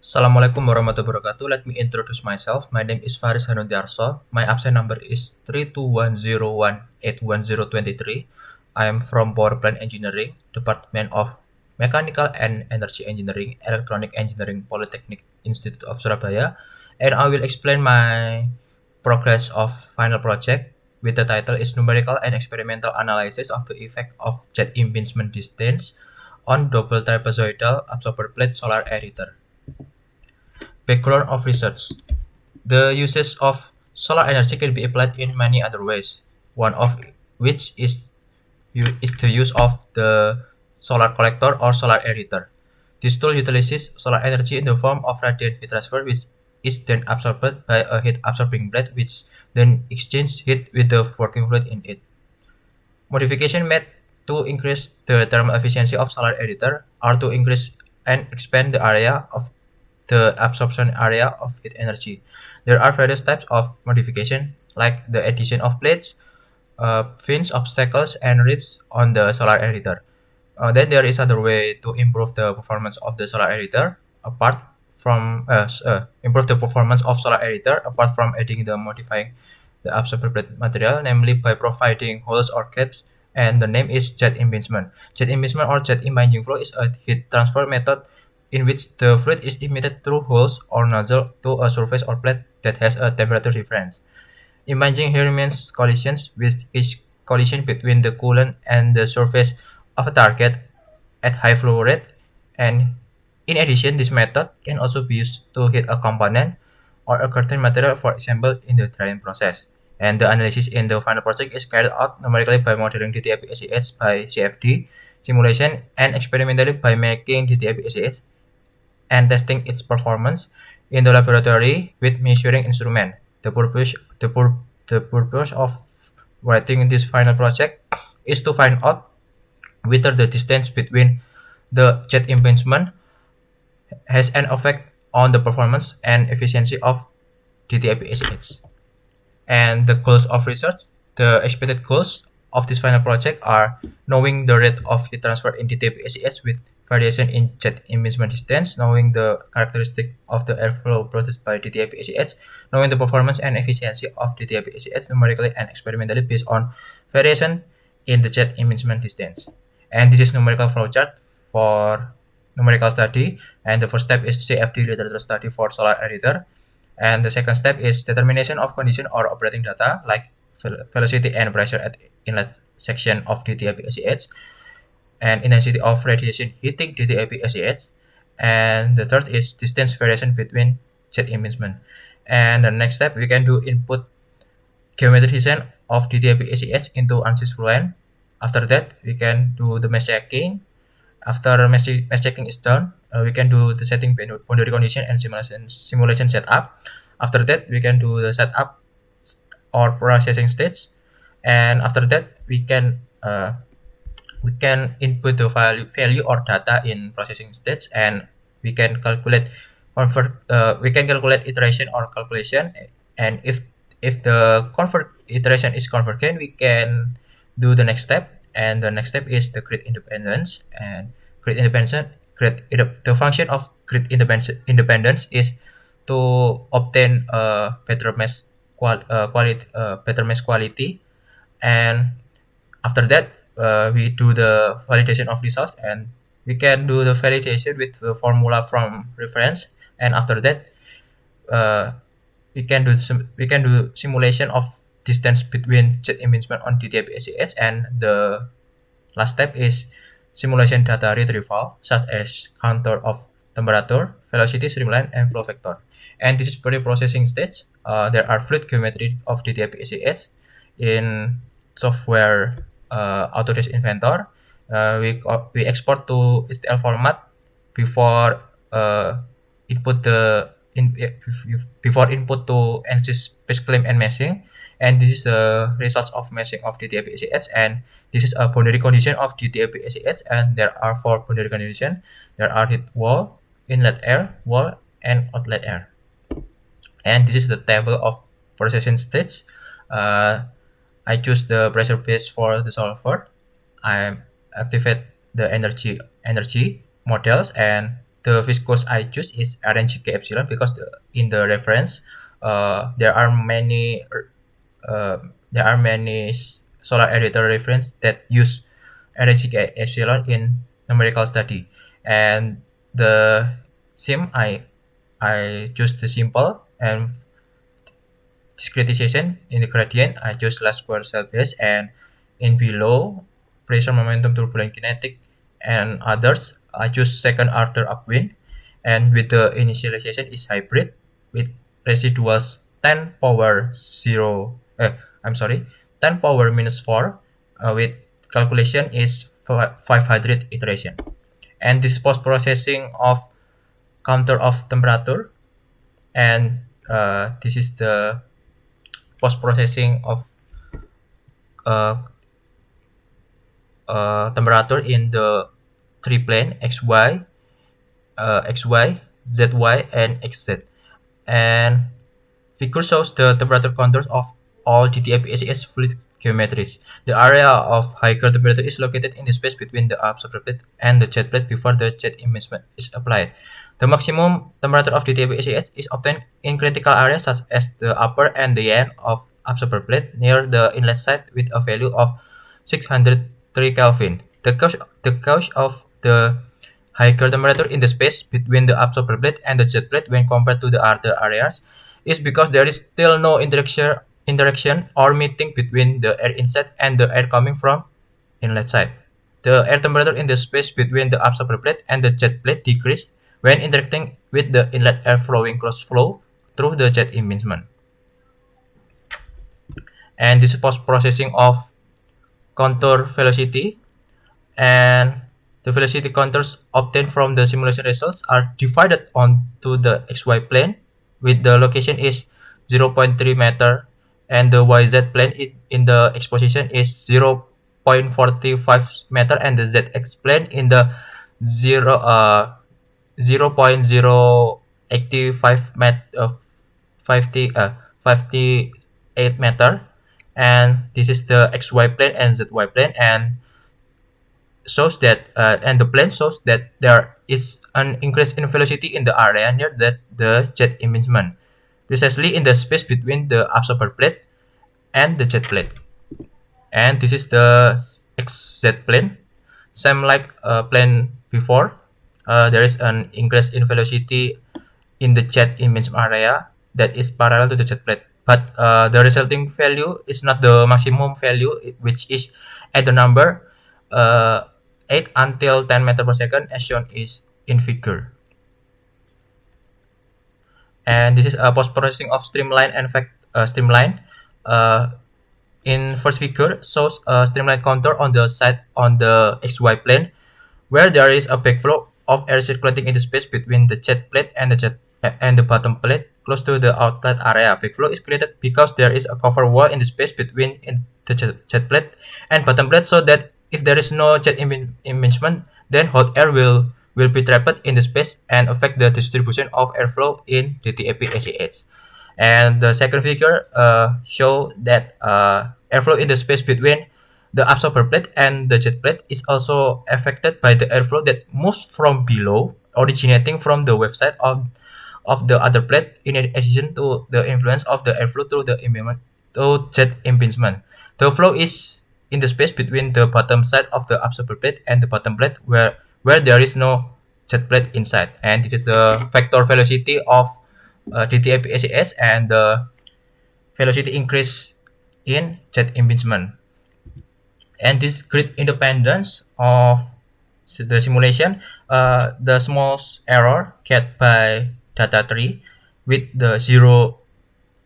Assalamualaikum warahmatullahi wabarakatuh. Let me introduce myself. My name is Faris Hanundiarso. My absent number is 32101812023. I am from Power Plant Engineering, Department of Mechanical and Energy Engineering, Electronic Engineering, Polytechnic Institute of Surabaya, and I will explain my progress of final project with the title is Numerical and Experimental Analysis of the Effect of Jet Impingement Distance on Double Trapezoidal Absorber Plate Solar Emitter. Background of research. The uses of solar energy can be applied in many other ways, one of which is the use of the solar collector or solar emitter. This tool utilizes solar energy in the form of radiant heat transfer, which is then absorbed by a heat-absorbing plate, which then exchanges heat with the working fluid in it. Modification made to increase the thermal efficiency of solar emitter are to increase and expand the area of the absorption area of heat energy. There are various types of modification, like the addition of plates, fins, obstacles, and ribs on the solar emitter. Then there is other way to improve the performance of the solar emitter apart from improve the performance of solar emitter apart from adding the modifying the absorber plate material, namely by providing holes or gaps, and the name is jet impingement. Jet impingement or jet impinging flow is a heat transfer method in which the fluid is emitted through holes or nozzle to a surface or plate that has a temperature difference. Impinging here means collisions, with each collision between the coolant and the surface of a target at high flow rate, and in addition, this method can also be used to heat a component or a curtain material, for example, in the drying process. And the analysis in the final project is carried out numerically by modeling DTFE-SEH by CFD simulation and experimentally by making DTFE-SEH and testing its performance in the laboratory with measuring instrument. The purpose, the purpose of writing this final project is to find out whether the distance between the jet impingement has an effect on the performance and efficiency of DTFE-SEH. And the goals of research, the expected goals of this final project are knowing the rate of heat transfer in DTFE-SEH with variation in jet impingement distance, knowing the characteristic of the airflow produced by DTFE-SEH, knowing the performance and efficiency of DTFE-SEH numerically and experimentally based on variation in the jet impingement distance. And this is numerical flowchart for numerical study, and the first step is CFD literature study for solar emitter. And the second step is determination of condition or operating data like velocity and pressure at inlet section of DTFE-SEH and intensity of radiation hitting DTFE-SEH. And the third is distance variation between jet impingement. And the next step, we can do input geometry design of DTFE-SEH into ANSYS Fluent. After that, we can do the mesh checking. After mesh checking is done, we can do the setting boundary condition and simulation setup. After that, we can do the setup or processing stage, and after that, we can input the value or data in processing stage, and we can calculate iteration or calculation, and if the convert iteration is convergent, we can do the next step, and the next step is the grid independence. And the function of grid independence is to obtain a better mesh quality, and after that we do the validation of results, and we can do the validation with the formula from reference, and after that uh, we can do simulation of distance between jet impingement on DTFE-SEH, and the last step is simulation data retrieval such as counter of temperature, velocity, streamline, and flow vector. And this is pre-processing stage. There are fluid geometry of DTFE-SEH in software Autodesk Inventor. We export to STL format before input the before input to ANSYS Spaceclaim and meshing. And this is the results of meshing of DTFE-SEH, and this is a boundary condition of DTFE-SEH, and there are 4 boundary conditions. There are heat wall, inlet air, wall, and outlet air. And this is the table of processing states. I choose the pressure base for the solver. I activate the energy models, and the viscose I choose is RNGK epsilon because in the reference there are many uh, solar editor reference that use RNGK epsilon in numerical study, and the sim I choose the simple, and discretization in the gradient I choose last square cell base, and in below pressure, momentum, turbulent kinetic, and others I choose second order upwind, and with the initialization is hybrid with residuals 10 power 0 I'm sorry 10 power minus 4 with calculation is 500 iteration, and this post processing of counter of temperature, and this is the post processing of uh, temperature in the three plane xy, zy, and xz. And figure shows the temperature contours of all DTAP-ACS fluid geometries. The area of higher temperature is located in the space between the absorber plate and the jet plate before the jet immersion is applied. The maximum temperature of DTAP-ACS is obtained in critical areas such as the upper and the end of absorber plate near the inlet side with a value of 603 Kelvin. The cause of the higher temperature in the space between the absorber plate and the jet plate when compared to the other areas is because there is still no interaction or meeting between the air inside and the air coming from inlet side. The air temperature in the space between the absorber plate and the jet plate decreased when interacting with the inlet air flowing close flow through the jet immersion. And this is post processing of contour velocity, and the velocity contours obtained from the simulation results are divided onto the xy plane with the location is 0.3 meter, and the yz plane in the x position is 0.45 meter, and the zx plane in the 0.085 58 meter, and this is the xy plane and zy plane, and the plane shows that there is an increase in velocity in the area near the jet immersion, precisely in the space between the absorber plate and the jet plate. And this is the xz plane, same like plane before. There is an increase in velocity in the jet immersion area that is parallel to the jet plate, but the resulting value is not the maximum value, which is at the number 8 until 10 meter per second as shown is in figure. And this is a post processing of streamline and streamline. In first figure shows a streamline contour on the side on the xy plane where there is a backflow of air circulating in the space between the jet plate and the bottom plate close to the outlet area. Backflow is created because there is a cover wall in the space between the jet plate and bottom plate, so that if there is no jet immersion, then hot air will be trapped in the space and affect the distribution of airflow in the DTAP-ACH. And the second figure show that airflow in the space between the absorber plate and the jet plate is also affected by the airflow that moves from below, originating from the website of the other plate, in addition to the influence of the airflow through the jet impingement. The flow is in the space between the bottom side of the absorber plate and the bottom plate where there is no jet plate inside. And this is the vector velocity of DTAP-ACS and the velocity increase in jet impingement. And this grid independence of the simulation, the smallest error get by data tree with the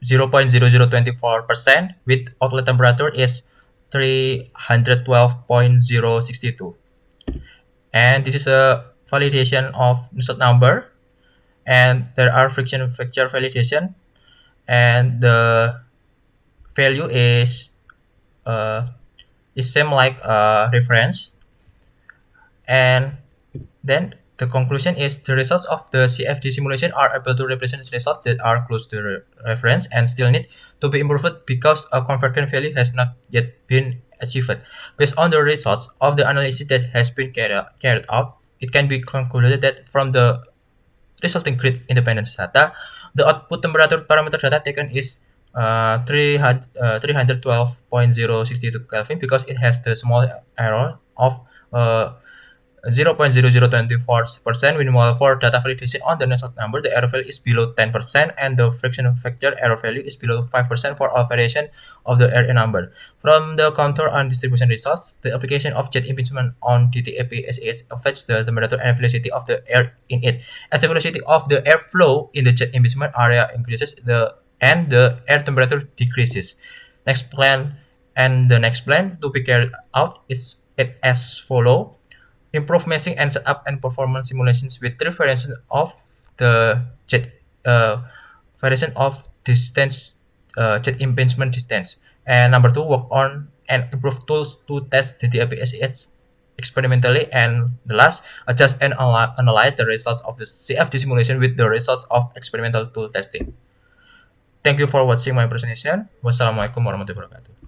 0.0024% with outlet temperature is 312.062. And this is a validation of Nusselt number, and there are friction fracture validation, and the value is same like reference. And then the conclusion is the results of the CFD simulation are able to represent results that are close to reference and still need to be improved because a convergent value has not yet been achieved. Based on the results of the analysis that has been carried out, it can be concluded that from the resulting grid independent data, the output temperature parameter data taken is 312.062 Kelvin because it has the small error of 0.0024% minimal for data validation on the Nusselt number. The error value is below 10% and the friction factor error value is below 5% for all variation of the RA number. From the contour and distribution results, the application of jet impingement on DTAP-SAH affects the temperature and velocity of the air in it. As the velocity of the airflow in the jet impingement area increases, the air temperature decreases. Next plan the next plan to be carried out is as follow. Improve matching and setup and performance simulations with three variations of the jet variation of distance jet impingement distance. And number two, work on and improve tools to test the DAP-SAH experimentally. And the last, adjust and analyze the results of the CFD simulation with the results of experimental tool testing. Thank you for watching my presentation. Wassalamualaikum warahmatullahi wabarakatuh.